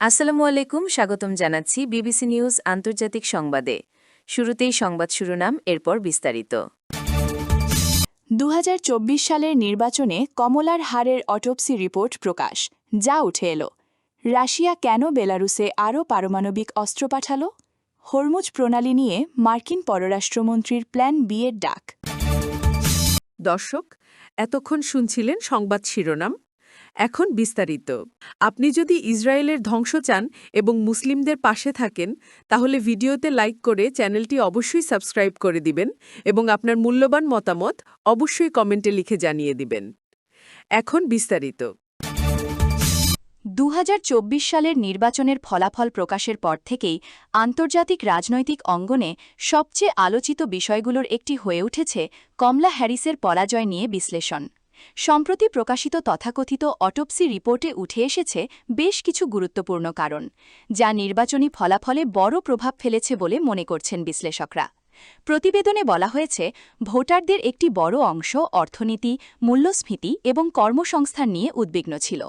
আসসালামু আলাইকুম, স্বাগতম জানাচ্ছি বিবিসি নিউজ আন্তর্জাতিক সংবাদে। শুরুতেই সংবাদ শিরোনাম, এরপর বিস্তারিত। ২০২৪ সালের নির্বাচনে কমলার হারের অটোপসি রিপোর্ট প্রকাশ, যা উঠে এলো। রাশিয়া কেন বেলারুসে আরও পারমাণবিক অস্ত্র পাঠাল? হরমুজ প্রণালী নিয়ে মার্কিন পররাষ্ট্রমন্ত্রীর প্ল্যান বি এর ডাক। দর্শক, এতক্ষণ শুনছিলেন সংবাদ শিরোনাম। এখন বিস্তারিত। আপনি যদি ইসরায়েলের ধ্বংস চান এবং মুসলিমদের পাশে থাকেন, তাহলে ভিডিওতে লাইক করে চ্যানেলটি অবশ্যই সাবস্ক্রাইব করে দিবেন এবং আপনার মূল্যবান মতামত অবশ্যই কমেন্টে লিখে জানিয়ে দিবেন। এখন বিস্তারিত। ২০২৪ সালের নির্বাচনের ফলাফল প্রকাশের পর থেকেই আন্তর্জাতিক রাজনৈতিক অঙ্গনে সবচেয়ে আলোচিত বিষয়গুলোর একটি হয়ে উঠেছে কমলা হ্যারিসের পরাজয় নিয়ে বিশ্লেষণ। সম্প্রতি প্রকাশিত তথাকথিত অটোপসি রিপোর্টে উঠে এসেছে বেশ কিছু গুরুত্বপূর্ণ কারণ, যা নির্বাচনী ফলাফলে বড় প্রভাব ফেলেছে বলে মনে করছেন বিশ্লেষকরা। প্রতিবেদনে বলা হয়েছে, ভোটারদের একটি বড় অংশ অর্থনীতি, মূল্যস্ফীতি এবং কর্মসংস্থান নিয়ে উদ্বিগ্ন ছিল।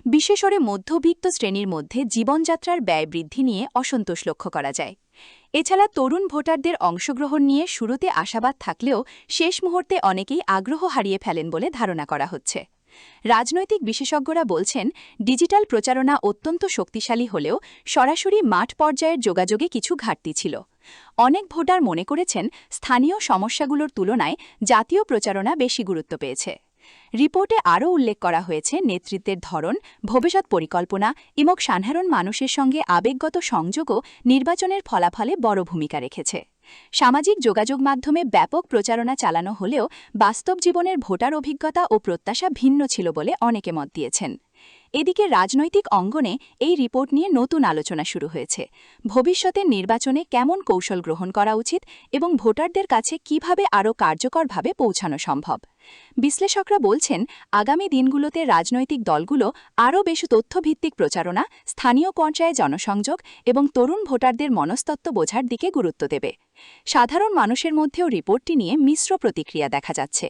বিশেষ করে মধ্যবিত্ত শ্রেণীর মধ্যে জীবনযাত্রার ব্যয় বৃদ্ধি নিয়ে অসন্তোষ লক্ষ্য করা যায়। এছাড়া তরুণ ভোটারদের অংশগ্রহণ নিয়ে শুরুতে আশাবাদ থাকলেও শেষ মুহূর্তে অনেকেই আগ্রহ হারিয়ে ফেলেন বলে ধারণা করা হচ্ছে। রাজনৈতিক বিশেষজ্ঞরা বলছেন, ডিজিটাল প্রচারণা অত্যন্ত শক্তিশালী হলেও সরাসরি মাঠ পর্যায়ের যোগাযোগে কিছু ঘাটতি ছিল। অনেক ভোটার মনে করেছেন, স্থানীয় সমস্যাগুলোর তুলনায় জাতীয় প্রচারণা বেশি গুরুত্ব পেয়েছে। রিপোর্টে আরও উল্লেখ করা হয়েছে, নেতৃত্বের ধরন, ভবিষ্যৎ পরিকল্পনা এবং সাধারণ মানুষের সঙ্গে আবেগগত সংযোগও নির্বাচনের ফলাফলে বড় ভূমিকা রেখেছে। সামাজিক যোগাযোগ মাধ্যমে ব্যাপক প্রচারণা চালানো হলেও বাস্তব জীবনের ভোটার অভিজ্ঞতা ও প্রত্যাশা ভিন্ন ছিল বলে অনেকে মত দিয়েছেন। এদিকে রাজনৈতিক অঙ্গনে এই রিপোর্ট নিয়ে নতুন আলোচনা শুরু হয়েছে। ভবিষ্যতের নির্বাচনে কেমন কৌশল গ্রহণ করা উচিত এবং ভোটারদের কাছে কিভাবে আরও কার্যকরভাবে পৌঁছানো সম্ভব। বিশ্লেষকরা বলছেন, আগামী দিনগুলোতে রাজনৈতিক দলগুলো আরও বেশি তথ্যভিত্তিক প্রচারণা, স্থানীয় পর্যায়ে জনসংযোগ এবং তরুণ ভোটারদের মনস্তত্ত্ব বোঝার দিকে গুরুত্ব দেবে। সাধারণ মানুষের মধ্যেও রিপোর্টটি নিয়ে মিশ্র প্রতিক্রিয়া দেখা যাচ্ছে।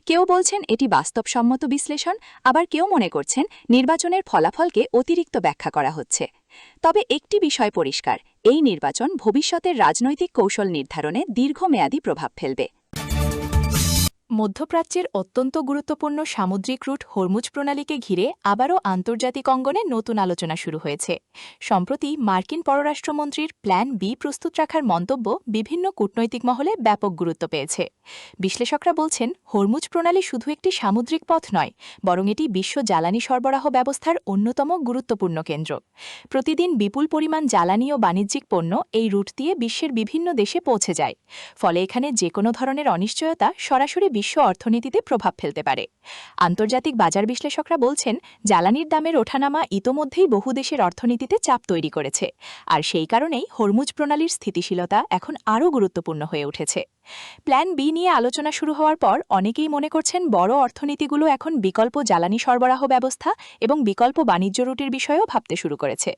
কেউ বলছেন এটি বাস্তবসম্মত বিশ্লেষণ, আবার কেউ মনে করছেন নির্বাচনের ফলাফলকে অতিরিক্ত ব্যাখ্যা করা হচ্ছে। তবে একটি বিষয় পরিষ্কার, এই নির্বাচন ভবিষ্যতের রাজনৈতিক কৌশল নির্ধারণে দীর্ঘমেয়াদী প্রভাব ফেলবে। মধ্যপ্রাচ্যের অত্যন্ত গুরুত্বপূর্ণ সামুদ্রিক রুট হরমুজ প্রণালীকে ঘিরে আবারও আন্তর্জাতিক অঙ্গনে নতুন আলোচনা শুরু হয়েছে। সম্প্রতি মার্কিন পররাষ্ট্রমন্ত্রীর প্ল্যান বি প্রস্তুত রাখার মন্তব্য বিভিন্ন কূটনৈতিক মহলে ব্যাপক গুরুত্ব পেয়েছে। বিশ্লেষকরা বলছেন, হরমুজ প্রণালী শুধু একটি সামুদ্রিক পথ নয়, বরং এটি বিশ্ব জ্বালানি সরবরাহ ব্যবস্থার অন্যতম গুরুত্বপূর্ণ কেন্দ্র। প্রতিদিন বিপুল পরিমাণ জ্বালানি ও বাণিজ্যিক পণ্য এই রুট দিয়ে বিশ্বের বিভিন্ন দেশে পৌঁছে যায়। ফলে এখানে যে কোনো ধরনের অনিশ্চয়তা সরাসরি বিশ্ব অর্থনীতিতে প্রভাব ফেলতে পারে। আন্তর্জাতিক বাজার বিশ্লেষকরা বলছেন, জ্বালানির দামের ওঠানামা ইতোমধ্যেই বহু দেশের অর্থনীতিতে চাপ তৈরি করেছে, আর সেই কারণেই হরমুজ প্রণালীর স্থিতিশীলতা এখন আরও গুরুত্বপূর্ণ হয়ে উঠেছে। প্ল্যান বি নিয়ে আলোচনা শুরু হওয়ার পর অনেকেই মনে করছেন, বড় অর্থনীতিগুলো এখন বিকল্প জ্বালানি সরবরাহ ব্যবস্থা এবং বিকল্প বাণিজ্য রুটের বিষয়েও ভাবতে শুরু করেছে।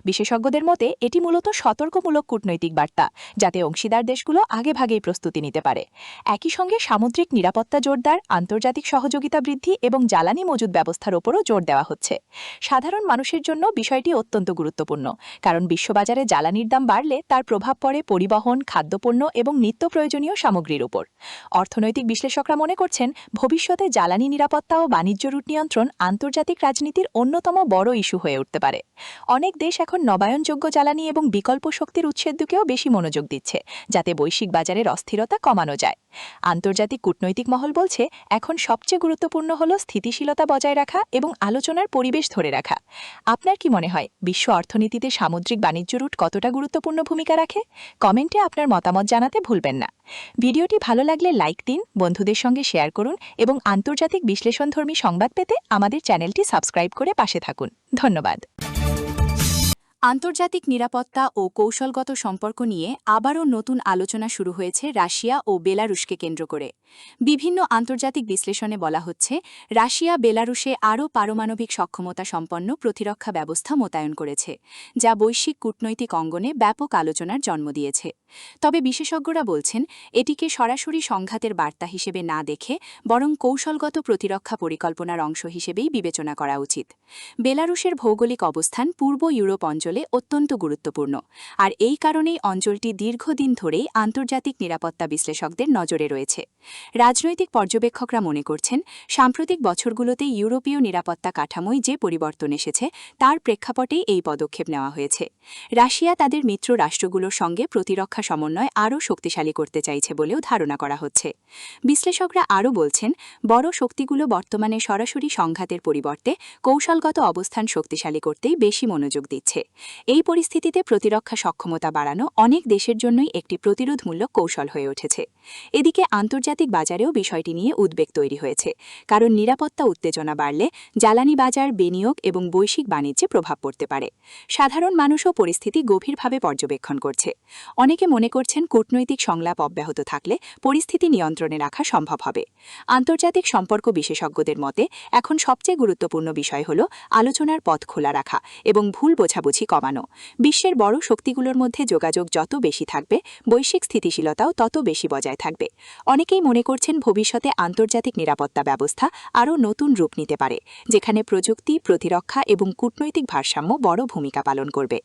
বিশেষজ্ঞদের মতে এটি মূলত সতর্কমূলক কূটনৈতিক বার্তা, যাতে অংশীদার দেশগুলো আগেভাগেই প্রস্তুতি নিতে পারে। একই সঙ্গে সামুদ্রিক নিরাপত্তা জোরদার, আন্তর্জাতিক সহযোগিতা বৃদ্ধি এবং জ্বালানি মজুদ ব্যবস্থার ওপরও জোর দেওয়া হচ্ছে। সাধারণ মানুষের জন্য বিষয়টি অত্যন্ত গুরুত্বপূর্ণ, কারণ বিশ্ববাজারে জ্বালানির দাম বাড়লে তার প্রভাব পড়ে পরিবহন, খাদ্যপণ্য এবং নিত্য প্রয়োজনীয় সামগ্রীর উপর। অর্থনৈতিক বিশ্লেষকরা মনে করছেন, ভবিষ্যতে জ্বালানি নিরাপত্তা ও বাণিজ্য রুট নিয়ন্ত্রণ আন্তর্জাতিক রাজনীতির অন্যতম বড় ইস্যু হয়ে উঠতে পারে। অনেক দেশ এখন নবায়নযোগ্য জ্বালানি এবং বিকল্প শক্তির উৎসের দিকেও বেশি মনোযোগ দিচ্ছে, যাতে বৈশ্বিক বাজারের অস্থিরতা কমানো যায়। আন্তর্জাতিক কূটনৈতিক মহল বলছে, এখন সবচেয়ে গুরুত্বপূর্ণ হল স্থিতিশীলতা বজায় রাখা এবং আলোচনার পরিবেশ ধরে রাখা। আপনার কি মনে হয়, বিশ্ব অর্থনীতিতে সামুদ্রিক বাণিজ্য রুট কতটা গুরুত্বপূর্ণ ভূমিকা রাখে? কমেন্টে আপনার মতামত জানাতে ভুলবেন না। ভিডিওটি ভালো লাগলে লাইক দিন, বন্ধুদের সঙ্গে শেয়ার করুন এবং আন্তর্জাতিক বিশ্লেষণধর্মী সংবাদ পেতে আমাদের চ্যানেলটি সাবস্ক্রাইব করে পাশে থাকুন। ধন্যবাদ। আন্তর্জাতিক নিরাপত্তা ও কৌশলগত সম্পর্ক নিয়ে আবারও নতুন আলোচনা শুরু হয়েছে রাশিয়া ও বেলারুশকে কেন্দ্র করে। বিভিন্ন আন্তর্জাতিক বিশ্লেষণে বলা হচ্ছে, রাশিয়া বেলারুশে আরও পারমাণবিক সক্ষমতা সম্পন্ন প্রতিরক্ষা ব্যবস্থা মোতায়েন করেছে, যা বৈশ্বিক কূটনৈতিক অঙ্গনে ব্যাপক আলোচনার জন্ম দিয়েছে। তবে বিশেষজ্ঞরা বলছেন, এটিকে সরাসরি সংঘাতের বার্তা হিসেবে না দেখে বরং কৌশলগত প্রতিরক্ষা পরিকল্পনার অংশ হিসেবেই বিবেচনা করা উচিত। বেলারুশের ভৌগোলিক অবস্থান পূর্ব ইউরোপ অঞ্চলে অত্যন্ত গুরুত্বপূর্ণ, আর এই কারণেই অঞ্চলটি দীর্ঘদিন ধরেই আন্তর্জাতিক নিরাপত্তা বিশ্লেষকদের নজরে রয়েছে। রাজনৈতিক পর্যবেক্ষকরা মনে করছেন, সাম্প্রতিক বছরগুলোতে ইউরোপীয় নিরাপত্তা কাঠামোয় যে পরিবর্তন এসেছে তার প্রেক্ষাপটেই এই পদক্ষেপ নেওয়া হয়েছে। রাশিয়া তাদের মিত্র রাষ্ট্রগুলোর সঙ্গে প্রতিরক্ষা সমন্বয় আরও শক্তিশালী করতে চাইছে বলেও ধারণা করা হচ্ছে। বিশ্লেষকরা আরও বলছেন, বড় শক্তিগুলো বর্তমানে সরাসরি সংঘাতের পরিবর্তে কৌশলগত অবস্থান শক্তিশালী করতেই বেশি মনোযোগ দিচ্ছে। এই পরিস্থিতিতে প্রতিরক্ষা সক্ষমতা বাড়ানো অনেক দেশের জন্যই একটি প্রতিরোধমূলক কৌশল হয়ে উঠেছে। এদিকে আন্তর্জাতিক বাজারেও বিষয়টি নিয়ে উদ্বেগ তৈরি হয়েছে, কারণ নিরাপত্তা উত্তেজনা বাড়লে জ্বালানি বাজার, বিনিয়োগ এবং বৈশ্বিক বাণিজ্যে প্রভাব পড়তে পারে। সাধারণ মানুষও পরিস্থিতি গভীরভাবে পর্যবেক্ষণ করছে। অনেকে মনে করছেন, কূটনৈতিক সংলাপ অব্যাহত থাকলে পরিস্থিতি নিয়ন্ত্রণে রাখা সম্ভব হবে। আন্তর্জাতিক সম্পর্ক বিশেষজ্ঞদের মতে এখন সবচেয়ে গুরুত্বপূর্ণ বিষয় হল আলোচনার পথ খোলা রাখা এবং ভুল বোঝাবুঝি কমানো। বিশ্বের বড় শক্তিগুলোর মধ্যে যোগাযোগ যত বেশি থাকবে, বৈশ্বিক স্থিতিশীলতাও তত বেশি বজায় থাকবে। অনেকেই মনে করছেন, ভবিষ্যতে আন্তর্জাতিক নিরাপত্তা ব্যবস্থা আরও নতুন রূপ নিতে পারে, যেখানে প্রযুক্তি, প্রতিরক্ষা এবং কূটনৈতিক ভারসাম্য বড় ভূমিকা পালন করবে।